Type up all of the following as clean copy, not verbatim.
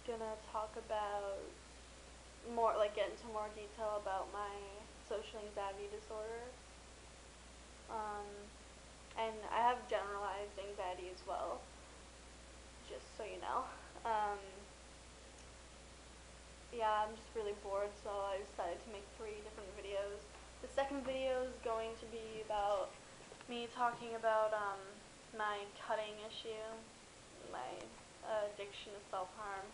gonna talk about get into more detail about my social anxiety disorder. Um, and I have generalized anxiety as well, just so you know. Um, yeah, I'm just really bored, so I decided to make 3 different videos. The second video is going to be about me talking about my cutting issue, my addiction to self-harm.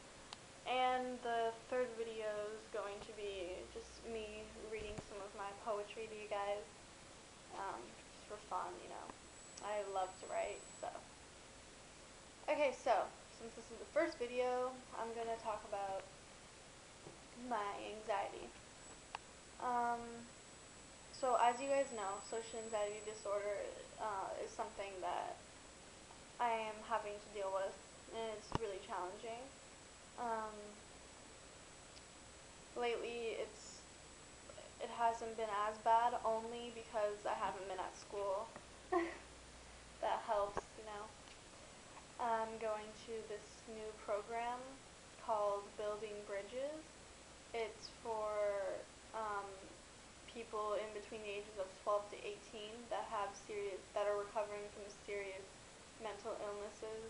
And the third video is going to be just me reading some of my poetry to you guys, just for fun, you know. I love to write, so. Okay, so, since this is the first video, I'm going to talk about my anxiety. Um, so as you guys know, social anxiety disorder is something that I am having to deal with, and it's really challenging. Um, lately, it hasn't been as bad, only because I haven't been at school. That helps, you know. I'm going to this new program called Building Bridges. It's for um, people in between the ages of 12 to 18 that are recovering from serious mental illnesses.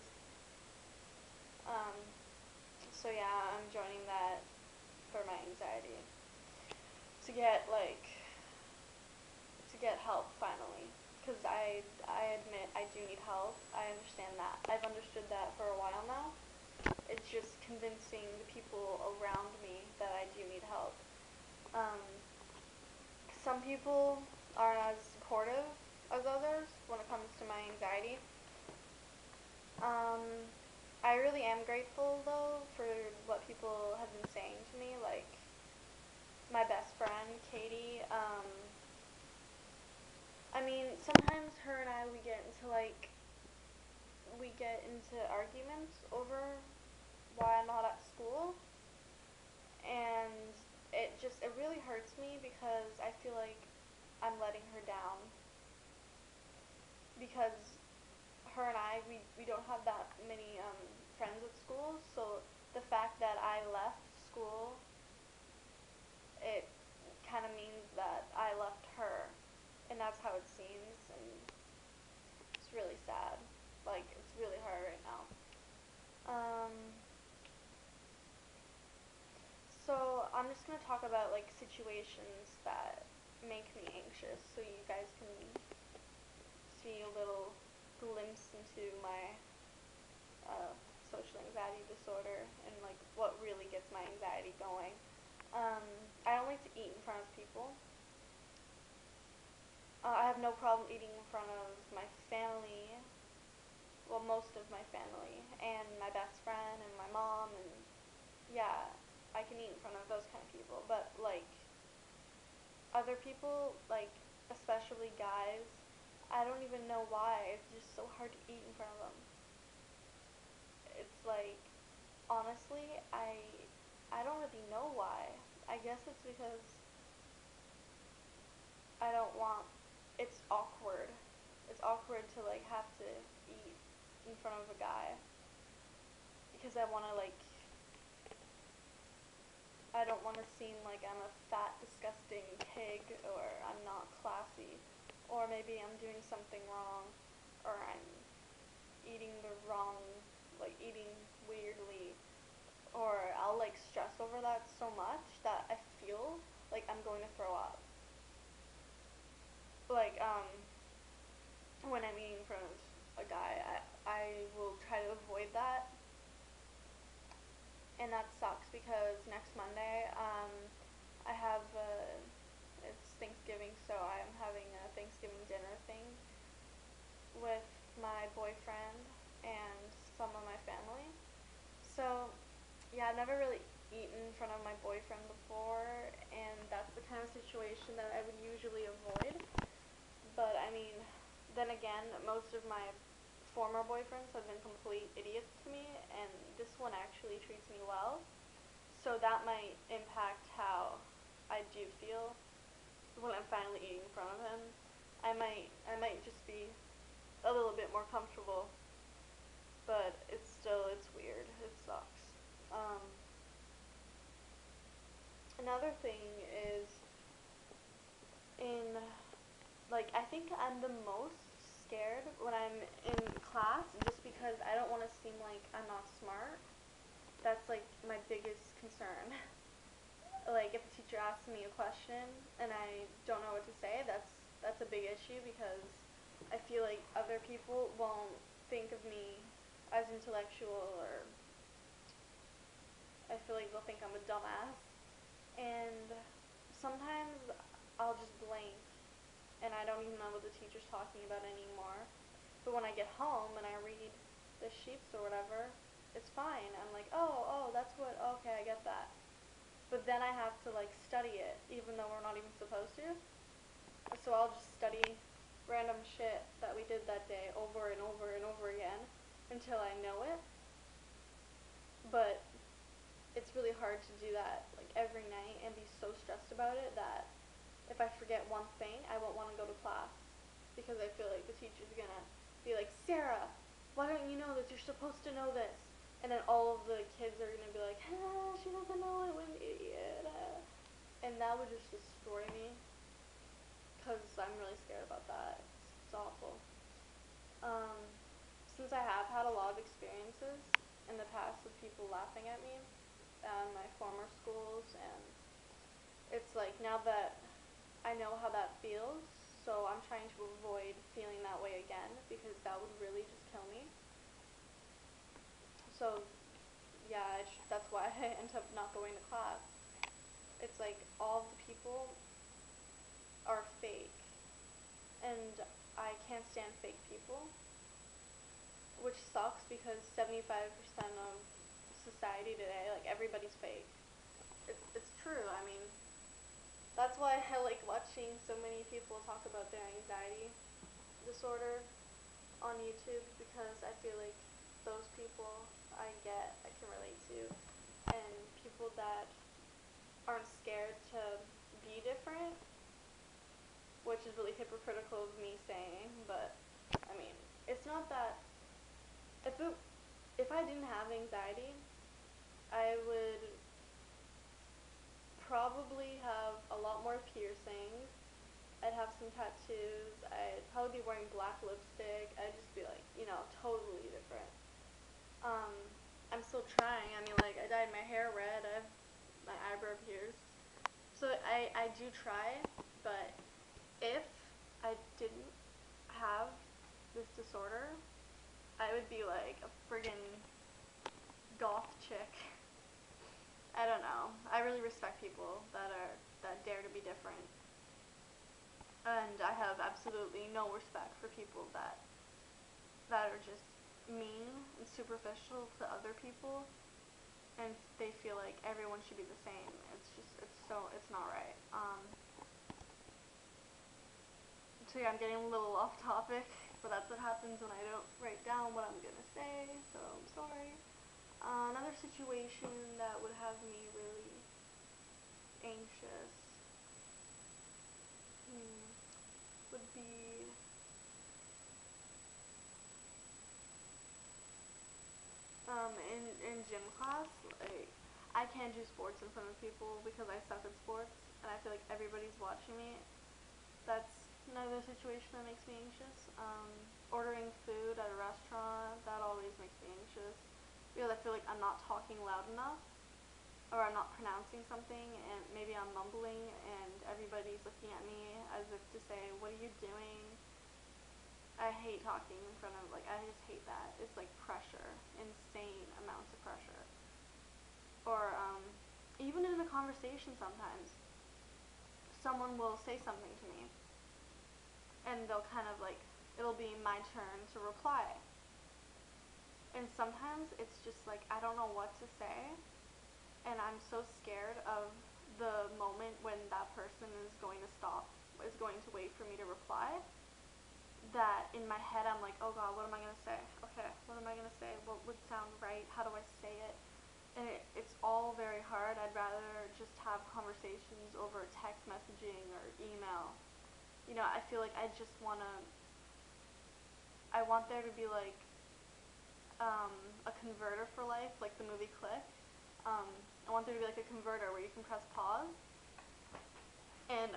Um, so yeah, I'm joining that for my anxiety to get help finally, because I admit I do need help. I understand that. I've understood that for a while now. It's just convincing the people around me that I do need help. Um, some people aren't as supportive as others when it comes to my anxiety. Um, I really am grateful though for what people have been saying to me, like my best friend Katie. I mean, sometimes her and I we get into arguments over why I'm not at school, and it really hurts me because I feel like I'm letting her down, because her and we don't have that many friends at school, so the fact that I left school, it kind of means that I left her, and that's how it seems, and it's really sad. Like, it's really hard right now. Um, so I'm just gonna talk about like situations that make me anxious, so you guys can see a little glimpse into my uh, social anxiety disorder and like what really gets my anxiety going. Um, I don't like to eat in front of people. I have no problem eating in front of my family, well, most of my family, and my best friend and my mom, and yeah, I can eat in front of those kind of people. But like other people, like especially guys, I don't even know why. It's just so hard to eat in front of them. It's like, honestly, I don't really know why. I guess it's because I don't want. It's awkward. It's awkward to like have to eat in front of a guy because I don't want to seem like I'm a fat, disgusting pig, or I'm not classy, or maybe I'm doing something wrong, or I'm eating the wrong, like eating weirdly, or I'll like stress over that so much that I feel like I'm going to throw up. Like when I'm eating in front of a guy, I will try to avoid that, and that sucks because next Monday I have it's Thanksgiving, so I'm having a Thanksgiving dinner thing with my boyfriend and some of my family. So yeah, I've never really eaten in front of my boyfriend before, and that's the kind of situation that I would usually avoid. But I mean, then again, most of my former boyfriends have been complete idiots to me, and this one actually treats me well. So that might impact how I do feel when I'm finally eating in front of him. I might just be a little bit more comfortable, but it's weird. It sucks. Um, Another thing is in, like, I think I'm the most scared when I'm in class just because I don't want to seem like I'm not smart. That's like my biggest concern. Like if a teacher asks me a question and I don't know what to say, that's a big issue because I feel like other people won't think of me as intellectual, or I feel like they'll think I'm a dumbass. And sometimes I'll just blank and I don't even know what the teacher's talking about anymore. But when I get home and I read the sheets or whatever, it's fine. I'm like, oh, that's what, okay, I get that. But then I have to like study it, even though we're not even supposed to. So I'll just study random shit that we did that day over and over and over again until I know it. But it's really hard to do that like every night and be so stressed about it that if I forget one thing, I won't want to go to class because I feel like the teacher's gonna be like, Sarah, why don't you know this? You're supposed to know this. And then all of the kids are gonna be like, she doesn't know it, what an idiot. And that would just destroy me because I'm really scared about that. It's awful. Um, since I have had a lot of experiences in the past with people laughing at me at my former schools, and it's like now that I know how that feels, so I'm trying to avoid feeling that way again because that would really just kill me. So yeah, that's why I end up not going to class. It's like all of the people are fake, and I can't stand fake people, which sucks because 75% of society today, like everybody's fake. It's true. I mean, that's why I like watching so many people talk about their anxiety disorder on YouTube, because I feel like those people I can relate to, and people that aren't scared to be different, which is really hypocritical of me saying, but I mean, it's not that if it, if I didn't have anxiety, I would probably have a lot more piercings. I'd have some tattoos. I'd probably be wearing black lipstick. I'd just be like, totally different. Um, I'm still trying. I mean, like, I dyed my hair red. I have my eyebrow pierced. So I do try, but if I didn't have this disorder, I would be like a friggin' goth chick. I don't know. I really respect people that dare to be different. And I have absolutely no respect for people that are just mean and superficial to other people, and they feel like everyone should be the same. It's not right. So yeah, I'm getting a little off topic, but that's what happens when I don't write down what I'm gonna say, so I'm sorry. Another situation that would have me really anxious would be in gym class. Like, I can't do sports in front of people because I suck at sports, and I feel like everybody's watching me. That's another situation that makes me anxious. Ordering food at a restaurant, that always makes me anxious because I feel like I'm not talking loud enough, or I'm not pronouncing something, and maybe I'm mumbling, and everybody's looking at me as if to say, what are you doing? I hate talking in front of, like, I just hate that. It's like pressure, insane amounts of pressure. Or even in a conversation sometimes, someone will say something to me, and they'll kind of like, it'll be my turn to reply. And sometimes it's just like, I don't know what to say, and I'm so scared of the moment when that person is going to stop, is going to wait for me to reply, that in my head I'm like, oh god, what am I going to say? Okay, what am I going to say? What would sound right? How do I say it? And it's all very hard. I'd rather just have conversations over text messaging or email. I feel like I want there to be like a converter for life, like the movie Click, I want there to be like a converter where you can press pause, and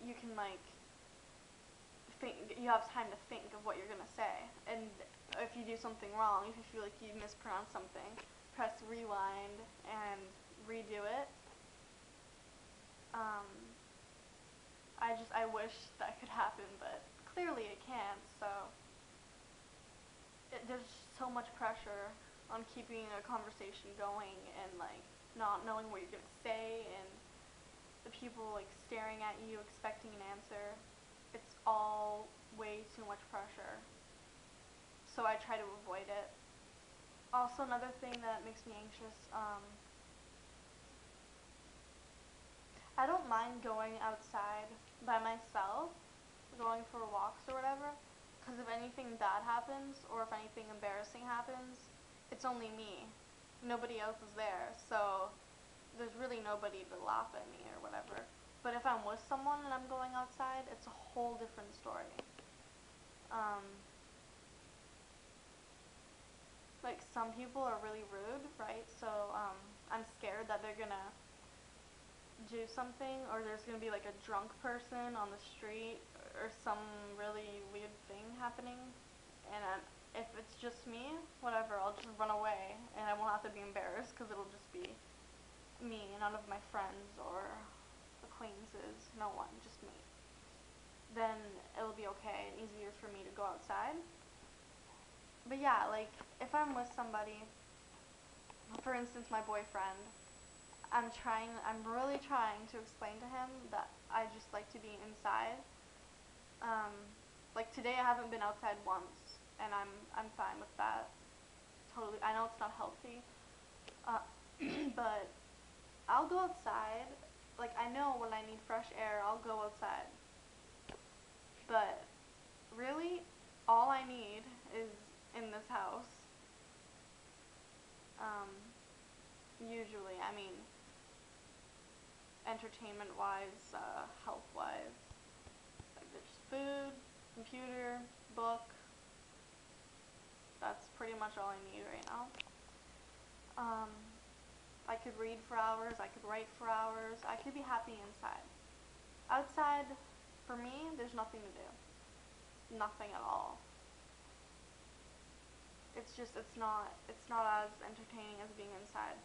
you can like think. You have time to think of what you're gonna say, and if you do something wrong, if you feel like you mispronounced something, press rewind and redo it. I wish that could happen, but clearly it can't. So there's so much pressure on keeping a conversation going and like not knowing what you're gonna say, and the people like staring at you expecting an answer. It's all way too much pressure. So I try to avoid it. Also, another thing that makes me anxious, I don't mind going outside by myself, going for walks or whatever, because if anything bad happens or if anything embarrassing happens, it's only me. Nobody else is there, so there's really nobody to laugh at me or whatever. But if I'm with someone and I'm going outside, it's a whole different story. Um, like some people are really rude, right? So I'm scared that they're gonna do something, or there's gonna be like a drunk person on the street, or some really weird thing happening. And if it's just me, whatever, I'll just run away, and I won't have to be embarrassed because it'll just be me, none of my friends or acquaintances, no one, just me. Then it'll be okay and easier for me to go outside. But yeah, like if I'm with somebody, for instance, my boyfriend, I'm really trying to explain to him that I just like to be inside. Um, like today I haven't been outside once, and I'm fine with that. Totally, I know it's not healthy, uh, but I'll go outside. Like I know when I need fresh air, I'll go outside. But really, all I need is in this house. Um, usually, I mean, entertainment-wise, health-wise, like there's food, computer, book. That's pretty much all I need right now. Um, I could read for hours. I could write for hours. I could be happy inside. Outside, for me, there's nothing to do. Nothing at all. It's not as entertaining as being inside.